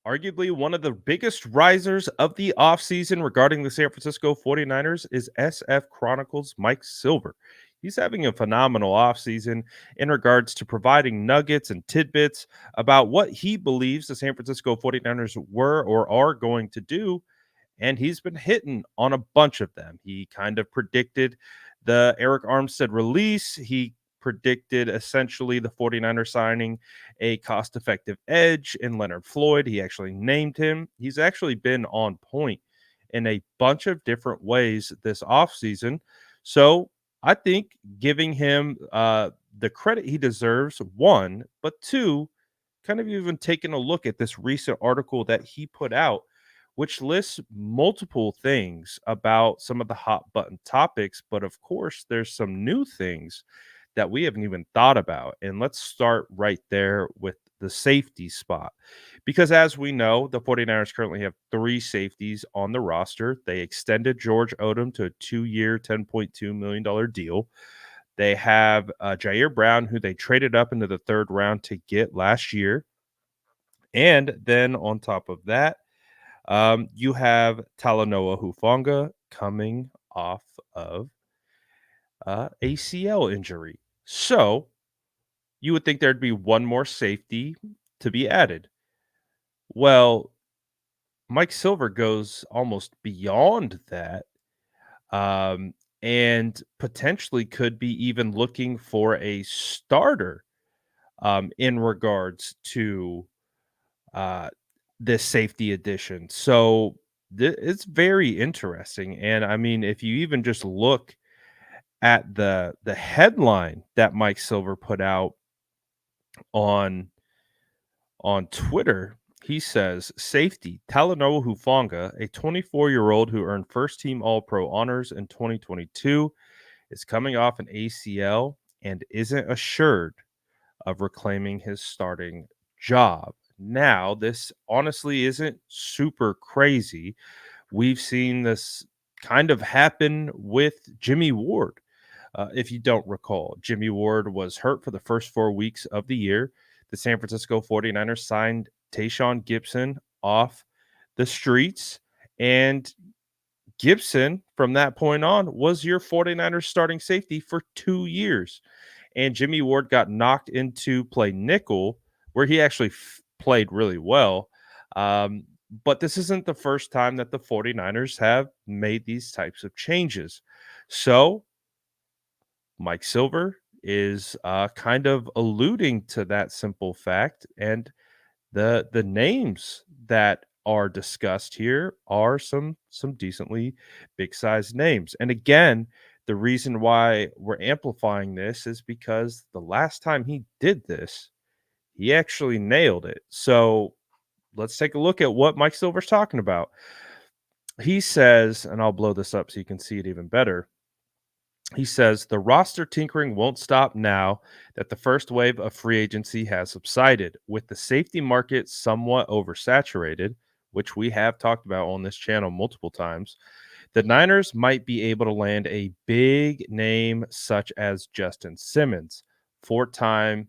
Arguably one of the biggest risers of the offseason regarding the San Francisco 49ers is SF Chronicles Mike Silver. He's having a phenomenal offseason in regards to providing nuggets and tidbits about what he believes the San Francisco 49ers were or are going to do, and he's been hitting on a bunch of them. He kind of predicted the Eric Armstead release. He predicted essentially the 49ers signing a cost effective edge in Leonard Floyd. He actually named him. He's actually been on point in a bunch of different ways this offseason. So I think giving him the credit he deserves, one, but two, kind of even taking a look at this recent article that he put out, which lists multiple things about some of the hot button topics. But of course, there's some new things that we haven't even thought about. And let's start right there with the safety spot. Because as we know, the 49ers currently have three safeties on the roster. They extended George Odom to a 2-year, $10.2 million deal. They have Jair Brown, who they traded up into the third round to get last year. And then on top of that, you have Talanoa Hufanga coming off of ACL injury. So you would think there'd be one more safety to be added. Well, Mike Silver goes almost beyond that, um, and potentially could be even looking for a starter in regards to uh, this safety addition. So it's very interesting. And I mean, if you even just look at the headline that Mike Silver put out on Twitter, he says safety Talanoa Hufanga, a 24-year-old who earned first team All Pro honors in 2022, is coming off an ACL and isn't assured of reclaiming his starting job. Now, this honestly isn't super crazy. We've seen this kind of happen with Jimmy Ward. If you don't recall, Jimmy Ward was hurt for the first 4 weeks of the year. The San Francisco 49ers signed Tayshaun Gibson off the streets, and Gibson, from that point on, was your 49ers starting safety for 2 years. And Jimmy Ward got knocked into play nickel, where he actually played really well. But this isn't the first time that the 49ers have made these types of changes. So Mike Silver is kind of alluding to that simple fact, and the names that are discussed here are some decently big sized names. And again, the reason why we're amplifying this is because the last time he did this, he actually nailed it. So let's take a look at what Mike Silver's talking about. He says, and I'll blow this up so you can see it even better. He says the roster tinkering won't stop now that the first wave of free agency has subsided. With the safety market somewhat oversaturated, which we have talked about on this channel multiple times, the Niners might be able to land a big name such as Justin Simmons, four-time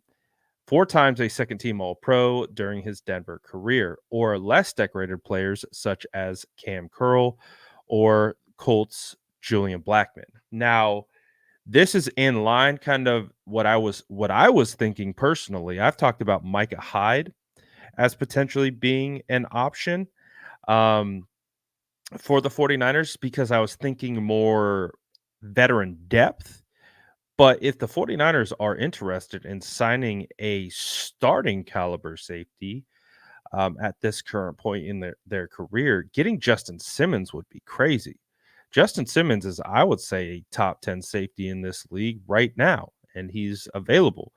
four times a second team All Pro during his Denver career, or less decorated players such as Cam Curl or Colts Julian Blackman. Now, this is in line kind of what I was thinking personally. I've talked about Micah Hyde as potentially being an option um, for the 49ers because I was thinking more veteran depth. But if the 49ers are interested in signing a starting caliber safety at this current point in their career, getting Justin Simmons would be crazy. Justin Simmons is, I would say, a top 10 safety in this league right now, and he's available.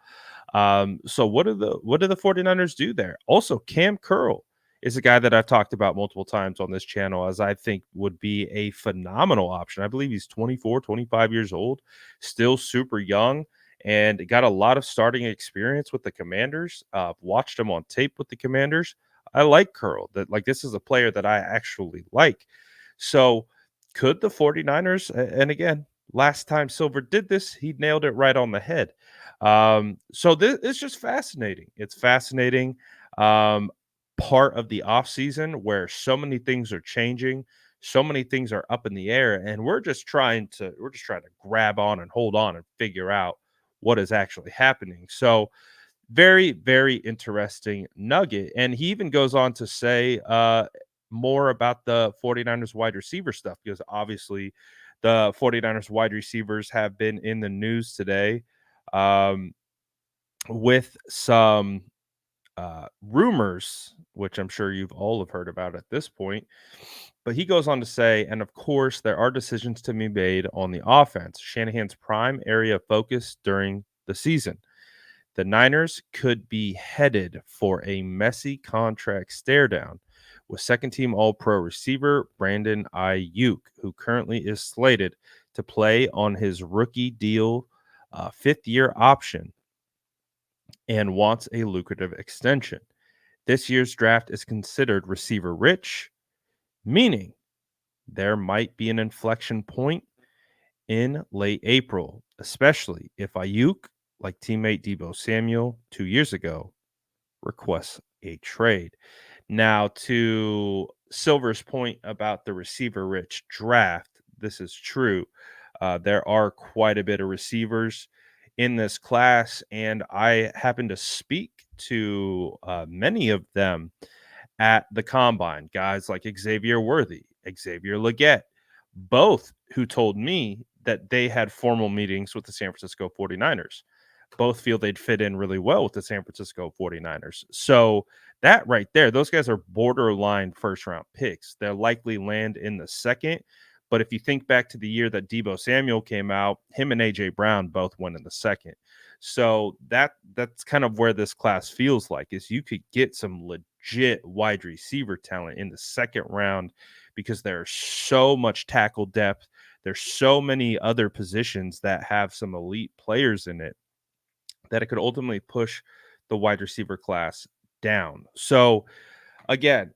So what do the 49ers do there? Also, Cam Curl is a guy that I've talked about multiple times on this channel as I think would be a phenomenal option. I believe he's 24, 25 years old, still super young, and got a lot of starting experience with the Commanders. Watched him on tape with the Commanders. I like Curl. This is a player that I actually like. So could the 49ers, and again, last time Silver did this, he nailed it right on the head. So this is just fascinating. It's fascinating. Um, part of the offseason where so many things are changing, so many things are up in the air, and we're just trying to grab on and hold on and figure out what is actually happening. So very, very interesting nugget. And he even goes on to say more about the 49ers wide receiver stuff, because obviously the 49ers wide receivers have been in the news today, um, with some rumors, which I'm sure you've all have heard about at this point. But he goes on to say, and of course, there are decisions to be made on the offense. Shanahan's prime area of focus during the season. The Niners could be headed for a messy contract stare down with second team All Pro receiver Brandon Aiyuk, who currently is slated to play on his rookie deal, fifth year option, and wants a lucrative extension. This year's draft is considered receiver rich, meaning there might be an inflection point in late April, especially if Ayuk, like teammate Debo Samuel 2 years ago, requests a trade. Now, to Silver's point about the receiver rich draft, this is true. There are quite a bit of receivers in this class, and I happen to speak to many of them at the combine, guys like Xavier Worthy, Xavier Leggett, both who told me that they had formal meetings with the San Francisco 49ers. Both feel they'd fit in really well with the San Francisco 49ers. So that right there, those guys are borderline first round picks. They'll likely land in the second. But if you think back to the year that Debo Samuel came out, him and AJ Brown both went in the second. So that's kind of where this class feels like, is you could get some legit wide receiver talent in the second round, because there's so much tackle depth. There's so many other positions that have some elite players in it that it could ultimately push the wide receiver class down. So again,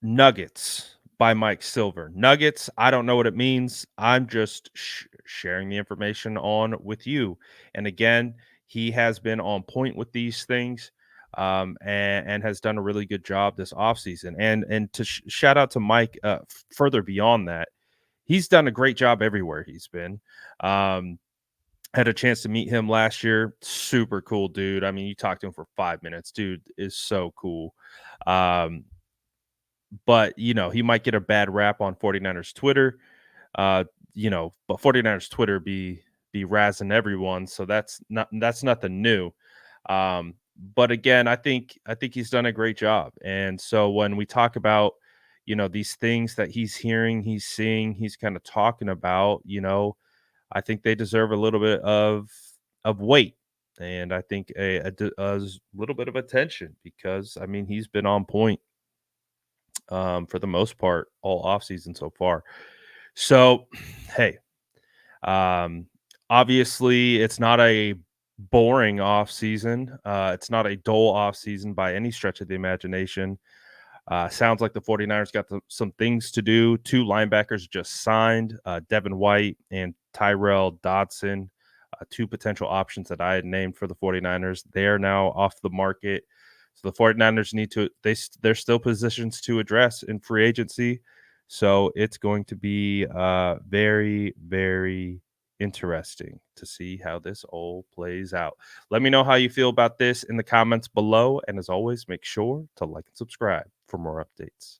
Nuggets by Mike Silver. Nuggets, I don't know what it means. I'm just sharing the information on with you. And again, he has been on point with these things, and has done a really good job this offseason. And to shout out to Mike, further beyond that, he's done a great job everywhere he's been. Had a chance to meet him last year. Super cool dude. I mean, you talked to him for 5 minutes. Dude is so cool. Um, but he might get a bad rap on 49ers Twitter. Uh, but 49ers Twitter be razzing everyone, so that's nothing new. But again, I think he's done a great job. And so when we talk about these things that he's hearing, he's seeing, he's kind of talking about, I think they deserve a little bit of weight, and I think a little bit of attention, because I mean he's been on point, for the most part all offseason so far. So, hey, um, obviously it's not a boring offseason. It's not a dull offseason by any stretch of the imagination. Sounds like the 49ers got some things to do. Two linebackers just signed, Devin White and Tyrell Dodson, two potential options that I had named for the 49ers. They are now off the market. So the 49ers there's still positions to address in free agency. So it's going to be very, very interesting to see how this all plays out. Let me know how you feel about this in the comments below. And as always, make sure to like and subscribe for more updates.